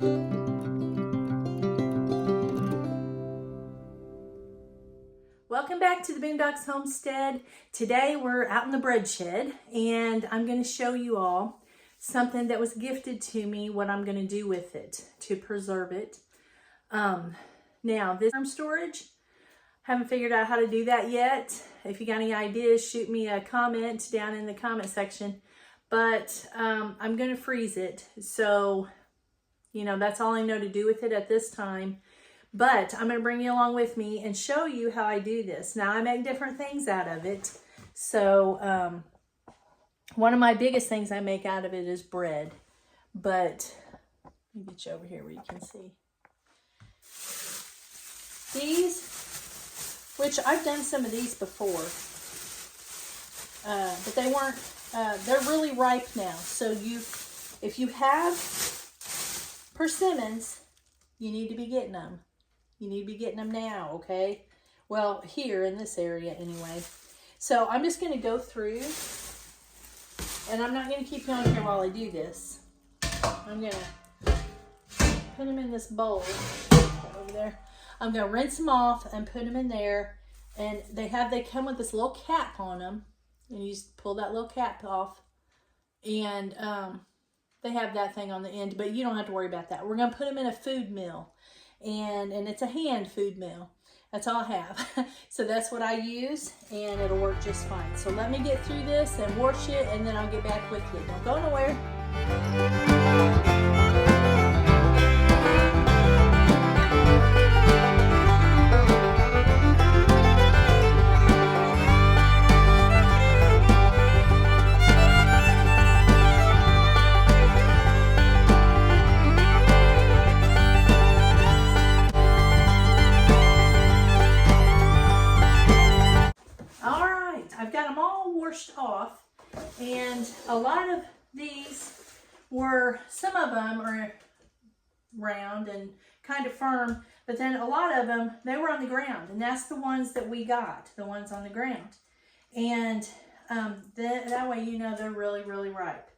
Welcome back to the Boondocks Homestead. Today we're out in the bread shed and I'm going to show you all something that was gifted to me, what I'm going to do with it to preserve it. Now this farm storage, haven't figured out how to do that yet. If you got any ideas, shoot me a comment down in the comment section. But I'm going to freeze it. So, you know, that's all I know to do with it at this time. But I'm going to bring you along with me and show you how I do this. Now, I make different things out of it. So, one of my biggest things I make out of it is bread. But, let me get you over here where you can see. These, which I've done some of these before. But they weren't, they're really ripe now. So, if you have persimmons, you need to be getting them. You need to be getting them now, okay? Well, here in this area anyway. So I'm just going to go through, and I'm not going to keep you on here while I do this. I'm going to put them in this bowl over there. I'm going to rinse them off and put them in there. And they come with this little cap on them. And you just pull that little cap off. And they have that thing on the end, but you don't have to worry about that. We're going to put them in a food mill. And it's a hand food mill. That's all I have. So that's what I use, and it'll work just fine. So let me get through this and wash it, and then I'll get back with you. Don't go nowhere. I've got them all washed off, and a lot of these some of them are round and kind of firm, but then a lot of them, they were on the ground, and that's the ones that we got, the ones on the ground. And that way you know they're really, really ripe.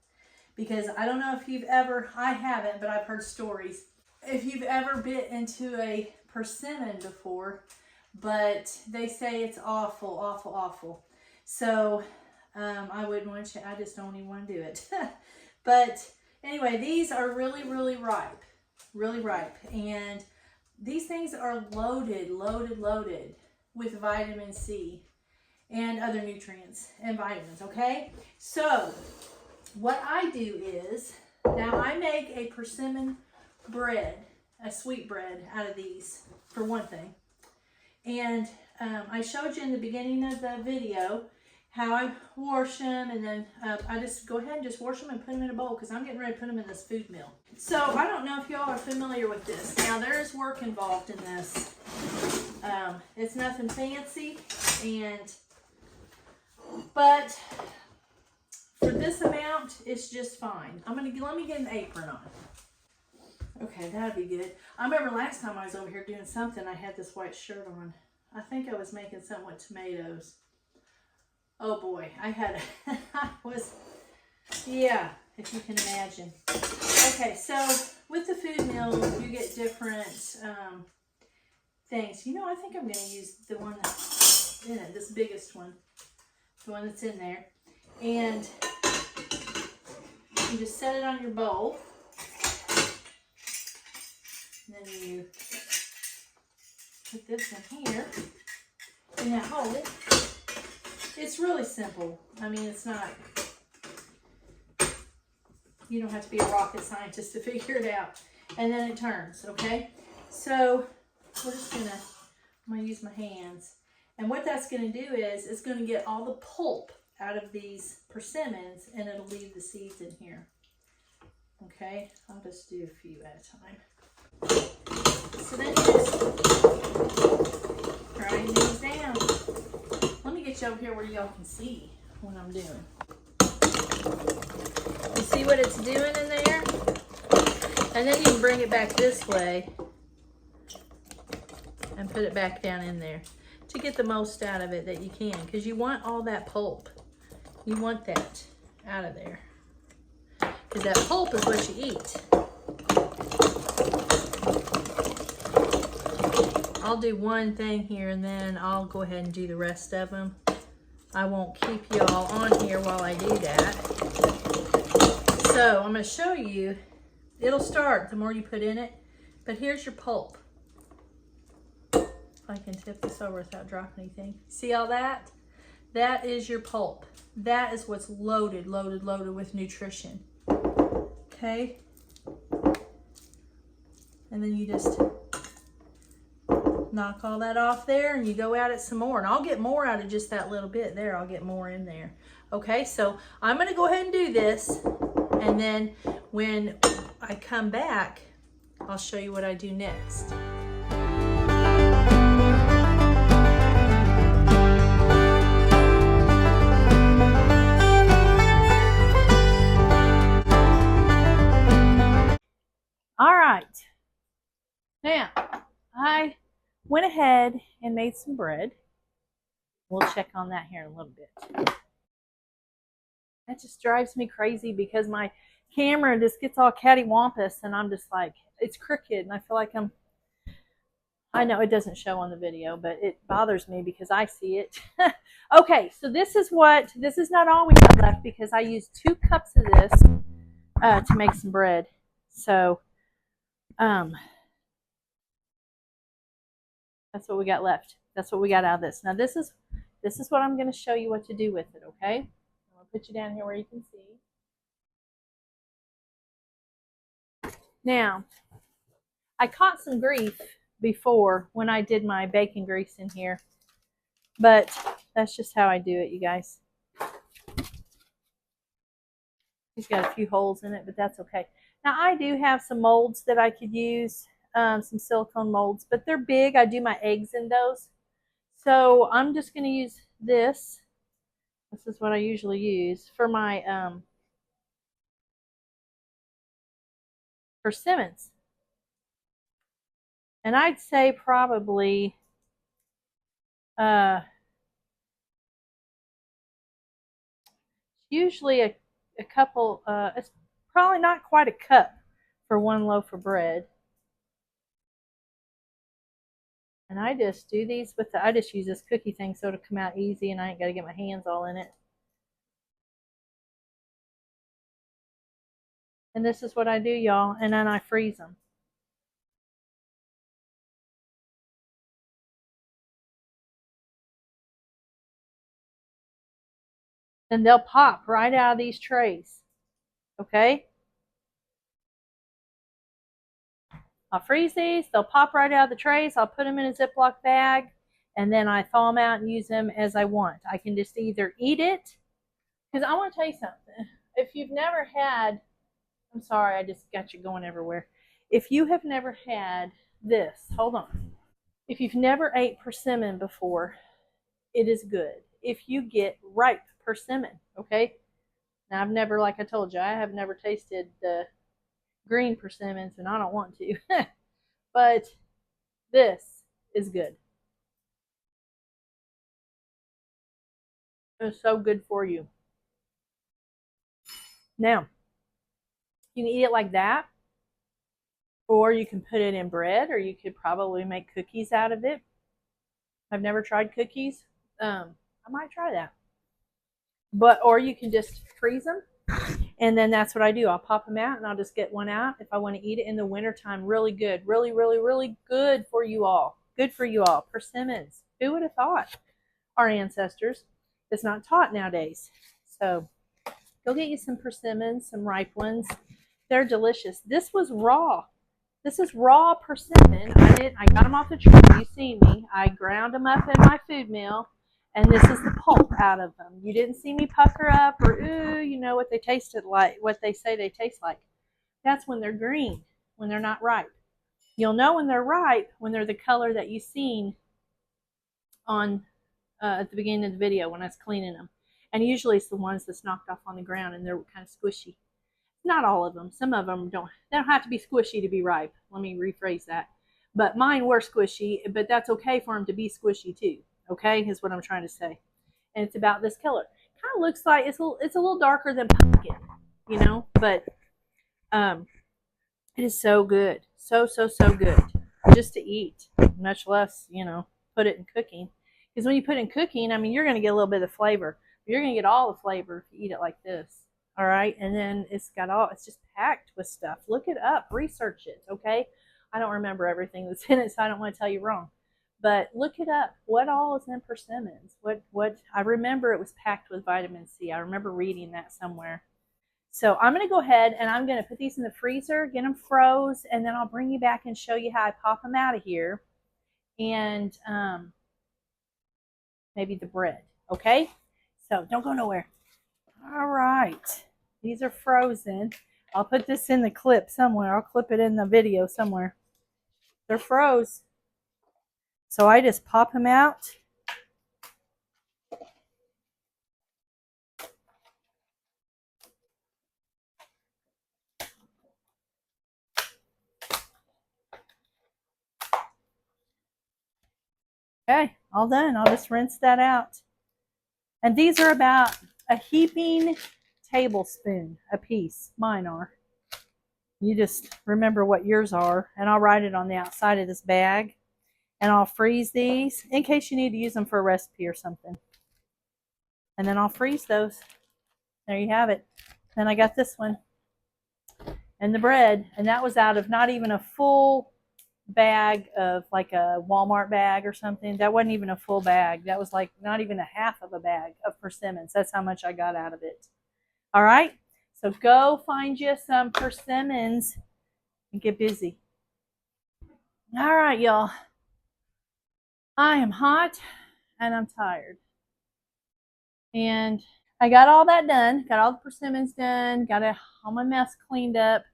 Because I don't know if you've ever, I haven't, but I've heard stories, if you've ever bit into a persimmon before, but they say it's awful, awful, awful. So, I wouldn't want you, I just don't even want to do it. But anyway, these are really, really ripe. Really ripe. And these things are loaded with vitamin C and other nutrients and vitamins, okay? So, what I do is, now I make a persimmon bread, a sweet bread out of these, for one thing. And I showed you in the beginning of the video how I wash them, and then I just go ahead and just wash them and put them in a bowl because I'm getting ready to put them in this food mill. So I don't know if y'all are familiar with this. Now there is work involved in this. It's nothing fancy, but for this amount, it's just fine. Let me get an apron on. Okay, that'd be good. I remember last time I was over here doing something, I had this white shirt on. I think I was making something with tomatoes. Oh boy, yeah, if you can imagine. Okay, so with the food mill, you get different things. You know, I think I'm going to use the one that's in it, this biggest one, the one that's in there. And you just set it on your bowl. And then you put this in here, in that hole. It's really simple. I mean, it's not, you don't have to be a rocket scientist to figure it out. And then it turns, okay? So, we're just I'm going to use my hands. And what that's going to do is, it's going to get all the pulp out of these persimmons, and it'll leave the seeds in here. Okay? I'll just do a few at a time. So then you just grind these down. Let me get you over here where y'all can see what I'm doing. You see what it's doing in there? And then you can bring it back this way and put it back down in there to get the most out of it that you can, because you want all that pulp. You want that out of there, because that pulp is what you eat. I'll do one thing here and then I'll go ahead and do the rest of them. I won't keep y'all on here while I do that. So I'm going to show you, it'll start the more you put in it, but here's your pulp. If I can tip this over without dropping anything. See all that? That is your pulp. That is what's loaded with nutrition. Okay? And then you just knock all that off there and you go at it some more. And I'll get more out of just that little bit there. I'll get more in there. Okay, so I'm going to go ahead and do this. And then when I come back, I'll show you what I do next. All right. Now, I went ahead and made some bread. We'll check on that here in a little bit. That just drives me crazy because my camera just gets all cattywampus and I'm just like, it's crooked and I feel like I know it doesn't show on the video, but it bothers me because I see it. Okay, so this is not all we have left because I used 2 cups of this to make some bread. So, that's what we got left. That's what we got out of this. Now this is what I'm going to show you what to do with it, okay? I'm going to put you down here where you can see. Now, I caught some grief before when I did my bacon grease in here, but that's just how I do it, you guys. It's got a few holes in it, but that's okay. Now, I do have some molds that I could use, some silicone molds, but they're big. I do my eggs in those. So I'm just going to use this. This is what I usually use for my Persimmons. And I'd say probably usually a couple, it's probably not quite a cup for 1 loaf of bread. And I just do these with I just use this cookie thing so it'll come out easy and I ain't got to get my hands all in it. And this is what I do, y'all. And then I freeze them. Then they'll pop right out of these trays. Okay? I'll freeze these. They'll pop right out of the trays. I'll put them in a Ziploc bag. And then I thaw them out and use them as I want. I can just either eat it. Because I want to tell you something. If you've never had, I'm sorry, I just got you going everywhere. If you have never had this, hold on. If you've never ate persimmon before, it is good. If you get ripe persimmon, okay? Now, I've never, like I told you, I have never tasted the green persimmons, and I don't want to. But this is good. It's so good for you. Now, you can eat it like that, or you can put it in bread, or you could probably make cookies out of it. I've never tried cookies. I might try that. Or you can just freeze them. And then that's what I do. I'll pop them out and I'll just get one out if I want to eat it in the wintertime. Really good. Really, really, really good for you all. Good for you all. Persimmons. Who would have thought? Our ancestors. It's not taught nowadays. So go get you some persimmons, some ripe ones. They're delicious. This was raw. This is raw persimmon. I got them off the tree. You see me. I ground them up in my food mill. And this is the pulp out of them. You didn't see me pucker up or, ooh, you know what they tasted like, what they say they taste like. That's when they're green, when they're not ripe. You'll know when they're ripe when they're the color that you seen on at the beginning of the video when I was cleaning them. And usually it's the ones that's knocked off on the ground and they're kind of squishy. Not all of them. Some of them don't have to be squishy to be ripe. Let me rephrase that. But mine were squishy, but that's okay for them to be squishy too. Okay, is what I'm trying to say. And it's about this color. Kind of looks like it's a little darker than pumpkin, you know, but it is so good. So good. just to eat, much less, you know, put it in cooking. Because when you put it in cooking, I mean, you're going to get a little bit of flavor. You're going to get all the flavor if you eat it like this. All right. And then it's just packed with stuff. Look it up, research it. Okay. I don't remember everything that's in it, so I don't want to tell you wrong. But look it up. What all is in persimmons? What I remember it was packed with vitamin C. I remember reading that somewhere. So I'm going to go ahead and I'm going to put these in the freezer, get them froze, and then I'll bring you back and show you how I pop them out of here. And maybe the bread. Okay? So don't go nowhere. All right. These are frozen. I'll put this in the clip somewhere. I'll clip it in the video somewhere. They're froze. So I just pop them out. Okay, all done. I'll just rinse that out. And these are about a heaping tablespoon a piece. Mine are. You just remember what yours are, and I'll write it on the outside of this bag. And I'll freeze these in case you need to use them for a recipe or something. And then I'll freeze those. There you have it. Then I got this one and the bread, and that was out of not even a full bag of like a Walmart bag or something. That wasn't even a full bag. That was like not even a half of a bag of persimmons. That's how much I got out of it. All right, so go find you some persimmons and get busy. All right, y'all. I am hot and I'm tired. And I got all that done. Got all the persimmons done. Got all my mess cleaned up.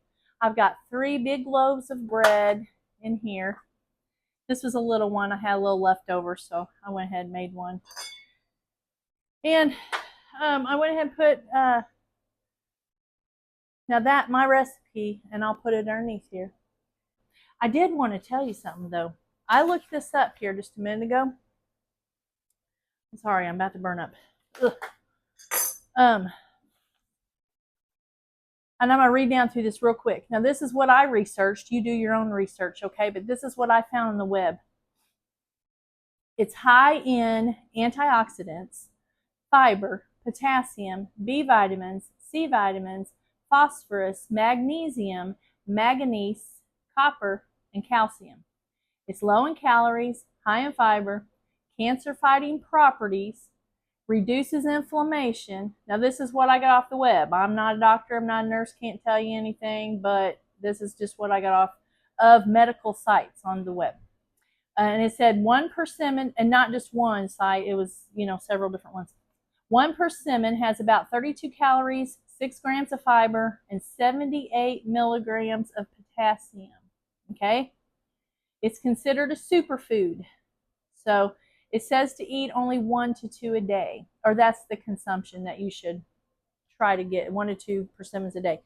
I've got 3 big loaves of bread in here. This was a little one. I had a little leftover, so I went ahead and made one. And I went ahead and put, now that, my recipe, and I'll put it underneath here. I did want to tell you something, though. I looked this up here just a minute ago. I'm sorry, I'm about to burn up. Ugh. And I'm going to read down through this real quick. Now, this is what I researched. You do your own research, okay? But this is what I found on the web. It's high in antioxidants, fiber, potassium, B vitamins, C vitamins, phosphorus, magnesium, manganese, copper, and calcium. It's low in calories, high in fiber, cancer-fighting properties, reduces inflammation. Now, this is what I got off the web. I'm not a doctor, I'm not a nurse, can't tell you anything, but this is just what I got off of medical sites on the web. And it said 1 persimmon, and not just one site, it was, you know, several different ones. 1 persimmon has about 32 calories, 6 grams of fiber, and 78 milligrams of potassium. Okay? It's considered a superfood. So it says to eat only 1 to 2 a day, or that's the consumption that you should try to get, 1 to 2 persimmons a day.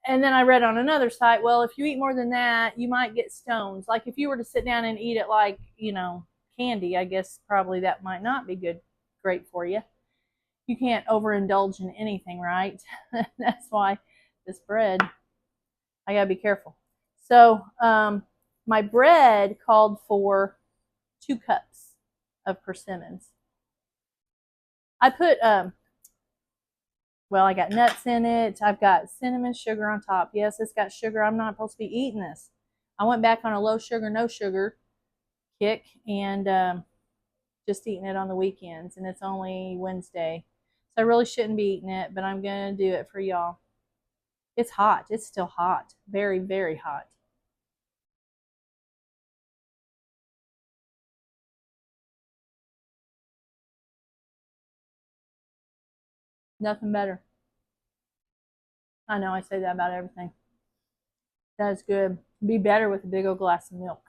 And then I read on another site, well, if you eat more than that, you might get stones. Like if you were to sit down and eat it like, you know, candy, I guess probably that might not be great for you. You can't overindulge in anything, right? That's why this bread, I gotta be careful. So my bread called for 2 cups of persimmons. I put, well, I got nuts in it. I've got cinnamon sugar on top. Yes, it's got sugar. I'm not supposed to be eating this. I went back on a low sugar, no sugar kick and just eating it on the weekends. And it's only Wednesday. So I really shouldn't be eating it, but I'm going to do it for y'all. It's hot. It's still hot. Very, very hot. Nothing better. I know I say that about everything. That is good. Be better with a big old glass of milk.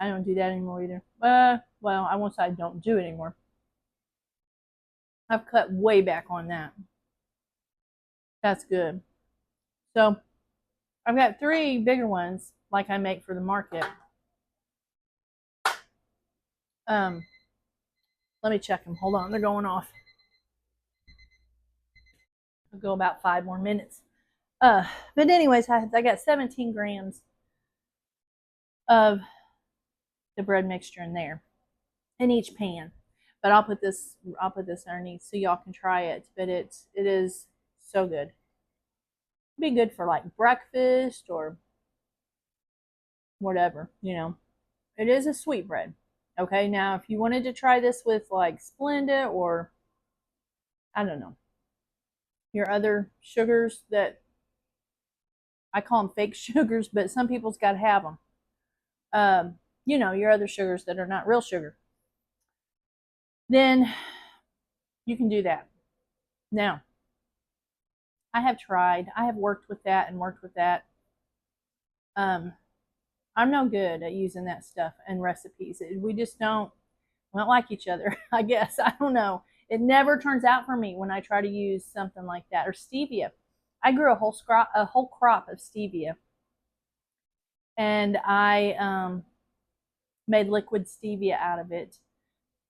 I don't do that anymore either. Well, I won't say I don't do it anymore. I've cut way back on that. That's good. So I've got 3 bigger ones like I make for the market. Let me check them. Hold on, they're going off. I'll go about 5 more minutes. But anyways, I got 17 grams of the bread mixture in there in each pan. But I'll put this underneath so y'all can try it. But it is so good. It'd be good for like breakfast or whatever, you know. It is a sweet bread. Okay, now if you wanted to try this with like Splenda or I don't know, your other sugars that I call them fake sugars, but some people's got to have them. You know, your other sugars that are not real sugar. Then you can do that. Now, I have worked with that and worked with that. I'm no good at using that stuff in recipes. We just don't like each other, I guess. I don't know. It never turns out for me when I try to use something like that. Or stevia. I grew a whole crop of stevia. And I made liquid stevia out of it.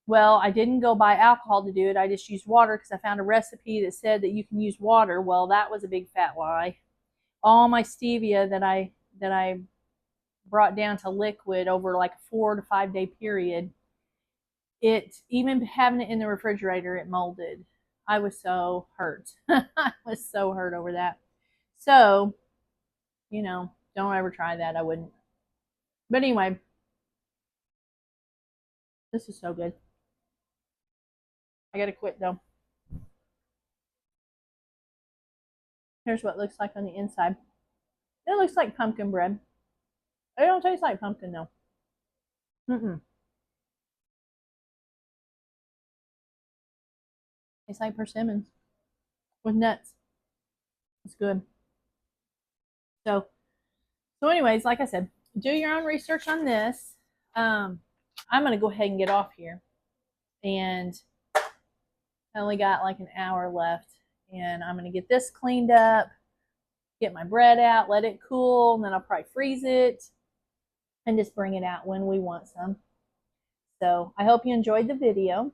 Well, I didn't go buy alcohol to do it. I just used water because I found a recipe that said that you can use water. Well, that was a big fat lie. All my stevia that I brought down to liquid over like a 4 to 5 day period, it even having it in the refrigerator, it molded. I was so hurt. I was so hurt over that. So, you know, don't ever try that. I wouldn't. But anyway, this is so good. I gotta quit though. Here's what it looks like on the inside. It looks like pumpkin bread. It don't taste like pumpkin though. Mm-mm. It's like persimmons with nuts. It's good. So, anyways, like I said, do your own research on this. I'm gonna go ahead and get off here, and I only got like an hour left, and I'm gonna get this cleaned up, get my bread out, let it cool, and then I'll probably freeze it and just bring it out when we want some. So I hope you enjoyed the video.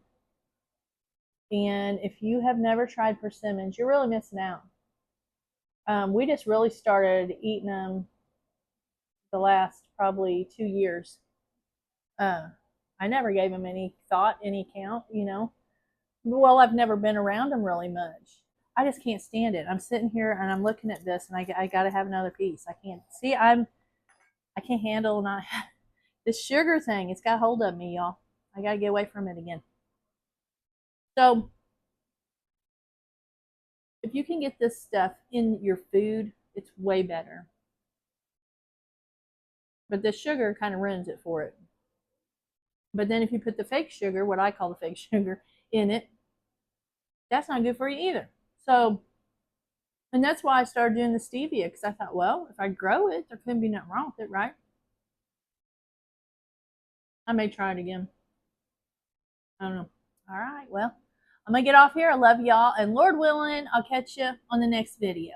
And if you have never tried persimmons, you're really missing out. We just really started eating them the last probably 2 years. I never gave them any thought, any count, you know. Well, I've never been around them really much. I just can't stand it. I'm sitting here and I'm looking at this, and I got to have another piece. I can't see. I can't handle not this sugar thing. It's got hold of me, y'all. I got to get away from it again. So if you can get this stuff in your food, it's way better. But the sugar kind of ruins it for it. But then if you put the fake sugar, what I call the fake sugar, in it, that's not good for you either. So, and that's why I started doing the stevia, because I thought, well, if I grow it, there couldn't be nothing wrong with it, right? I may try it again. I don't know. All right, well, I'm going to get off here. I love y'all. And Lord willing, I'll catch you on the next video.